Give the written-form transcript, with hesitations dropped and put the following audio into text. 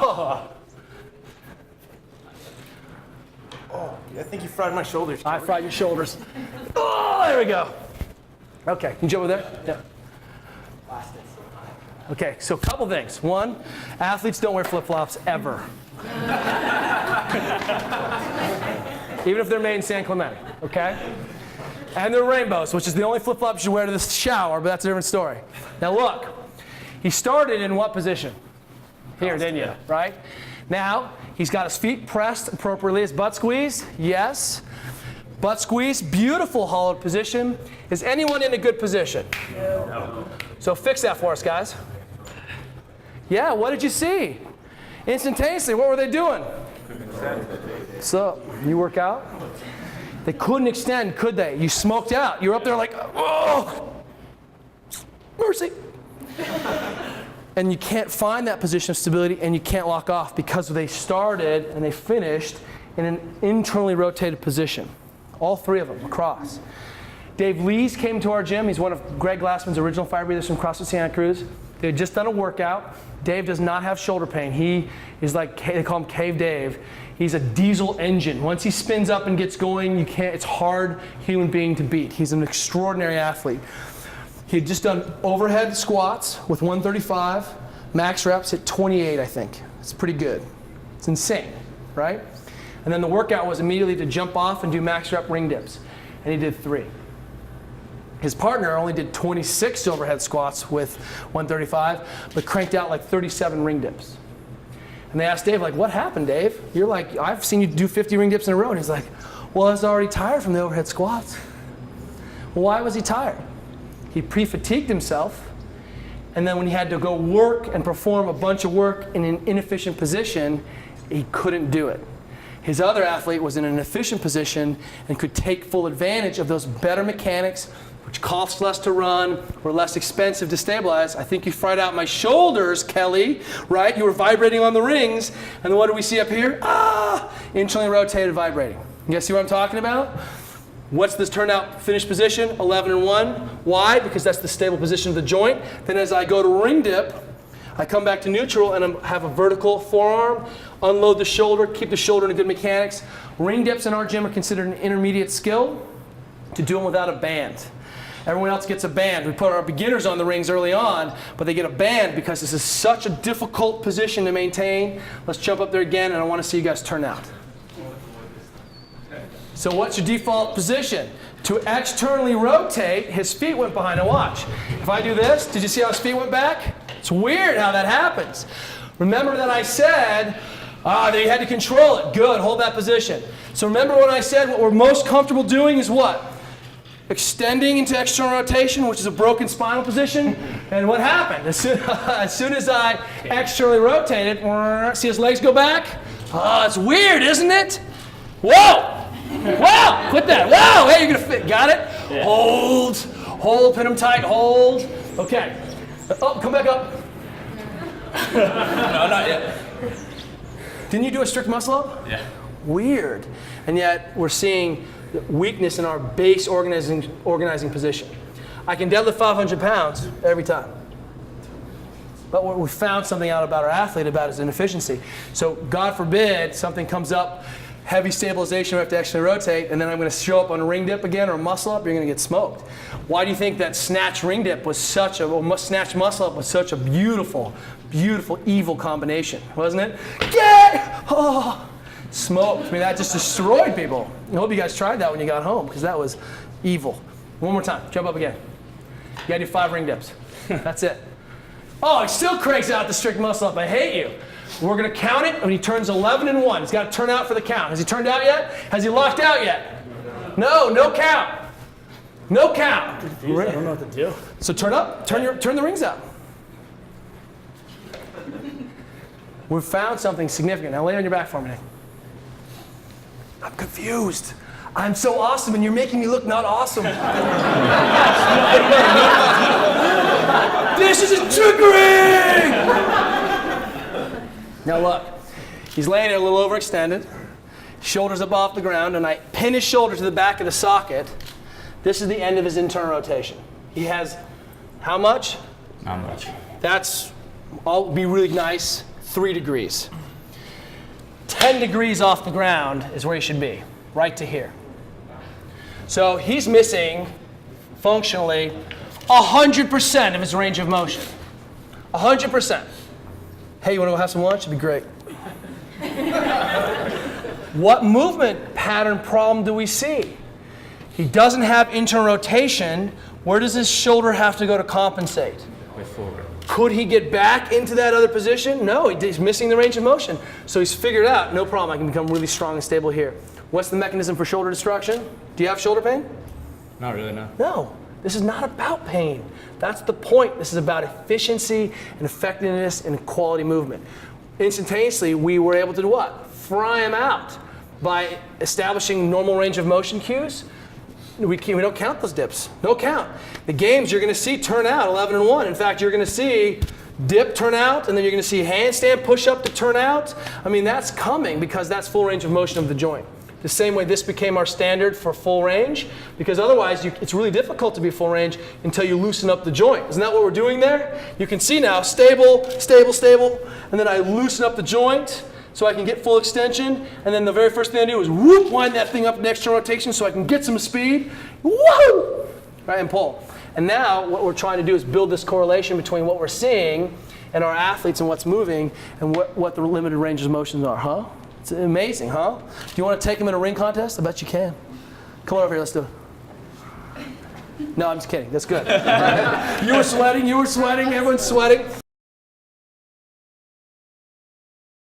Oh! Oh, I think you fried my shoulders. I fried your shoulders. Oh, there we go. Okay, can you jump over there? Yeah. Okay, so a couple things. One, athletes don't wear flip-flops ever. Even if they're made in San Clemente, okay? And they're rainbows, which is the only flip-flop you should wear to the shower, but that's a different story. Now look, he started in what position? Here, didn't you? Right? Now, he's got his feet pressed appropriately. His butt squeezed? Yes. Butt squeeze, beautiful hollowed position. Is anyone in a good position? No. So fix that for us, guys. Yeah, what did you see? Instantaneously, what were they doing? So, you work out? They couldn't extend, could they? You smoked out. You were up there like, oh, mercy. And you can't find that position of stability, and you can't lock off because they started and they finished in an internally rotated position. All three of them across. Dave Lees came to our gym. He's one of Greg Glassman's original fire breathers from CrossFit Santa Cruz. They had just done a workout. Dave does not have shoulder pain. He is like, they call him Cave Dave. He's a diesel engine. Once he spins up and gets going, it's hard human being to beat. He's an extraordinary athlete. He had just done overhead squats with 135, max reps at 28, I think. It's pretty good. It's insane, right? And then the workout was immediately to jump off and do max rep ring dips. And he did 3. His partner only did 26 overhead squats with 135, but cranked out like 37 ring dips. And they asked Dave, like, what happened, Dave? You're like, I've seen you do 50 ring dips in a row. And he's like, well, I was already tired from the overhead squats. Well, why was he tired? He pre-fatigued himself, and then when he had to go work and perform a bunch of work in an inefficient position, he couldn't do it. His other athlete was in an efficient position and could take full advantage of those better mechanics, which cost less to run, were less expensive to stabilize. I think you fried out my shoulders, Kelly, right? You were vibrating on the rings, and then what do we see up here? Ah, internally rotated vibrating. You guys see what I'm talking about? What's this turnout finish position? 11 and 1. Why? Because that's the stable position of the joint. Then as I go to ring dip, I come back to neutral and I have a vertical forearm, unload the shoulder, keep the shoulder in a good mechanics. Ring dips in our gym are considered an intermediate skill to do them without a band. Everyone else gets a band. We put our beginners on the rings early on, but they get a band because this is such a difficult position to maintain. Let's jump up there again, and I want to see you guys turn out. So what's your default position? To externally rotate, his feet went behind. Now watch. If I do this, did you see how his feet went back? It's weird how that happens. Remember that I said that you had to control it. Good, hold that position. So remember when I said what we're most comfortable doing is what? Extending into external rotation, which is a broken spinal position. And what happened? As soon as I externally rotated, see his legs go back? Oh, it's weird, isn't it? Whoa! Wow, quit that. Wow, hey, you're gonna fit. Got it? Yeah. Hold, pin them tight, hold. Okay. Oh, come back up. No, not yet. Didn't you do a strict muscle up? Yeah. Weird. And yet we're seeing weakness in our base organizing position. I can deadlift 500 pounds every time. But we found something out about our athlete about his inefficiency. So God forbid something comes up, heavy stabilization, we have to actually rotate, and then I'm going to show up on a ring dip again or a muscle up, you're going to get smoked. Why do you think that snatch ring dip was such a, or snatch muscle up was such a beautiful, beautiful, evil combination, wasn't it? Smoked. I mean, that just destroyed people. I hope you guys tried that when you got home, because that was evil. One more time, jump up again. You got to do 5 ring dips. That's it. Oh, he still cranks out the strict muscle up. I hate you. We're going to count it when he turns 11 and 1. He's got to turn out for the count. Has he turned out yet? Has he locked out yet? No, no count. No count. I don't know what to do. So turn up, turn the rings out. We've found something significant. Now lay on your back for me, Nick. I'm confused. I'm so awesome and you're making me look not awesome. This is a trickery! Now look, he's laying there a little overextended, shoulders up off the ground, and I pin his shoulder to the back of the socket. This is the end of his internal rotation. He has how much? Not much. That's, I'll be really nice, 3 degrees. 10 degrees off the ground is where he should be, right to here. So he's missing, functionally, 100% of his range of motion. 100%. Hey, you want to go have some lunch? It'd be great. What movement pattern problem do we see? He doesn't have internal rotation. Where does his shoulder have to go to compensate? Forward. Could he get back into that other position? No, he's missing the range of motion. So he's figured out, no problem, I can become really strong and stable here. What's the mechanism for shoulder destruction? Do you have shoulder pain? Not really, no. No, this is not about pain. That's the point. This is about efficiency and effectiveness and quality movement. Instantaneously, we were able to do what? Fry him out by establishing normal range of motion cues. We don't count those dips. No count. The games you're going to see turn out 11 and 1. In fact, you're going to see dip turn out, and then you're going to see handstand push up to turn out. I mean, that's coming because that's full range of motion of the joint. The same way this became our standard for full range, because otherwise it's really difficult to be full range until you loosen up the joint. Isn't that what we're doing there? You can see now, stable, stable, stable, and then I loosen up the joint so I can get full extension, and then the very first thing I do is whoop, wind that thing up in external rotation so I can get some speed, woo, right, and pull. And now what we're trying to do is build this correlation between what we're seeing and our athletes and what's moving and what the limited ranges of motions are, huh? It's amazing, huh? Do you want to take them in a ring contest? I bet you can. Come on over here, let's do it. No, I'm just kidding, that's good. You were sweating, everyone's sweating.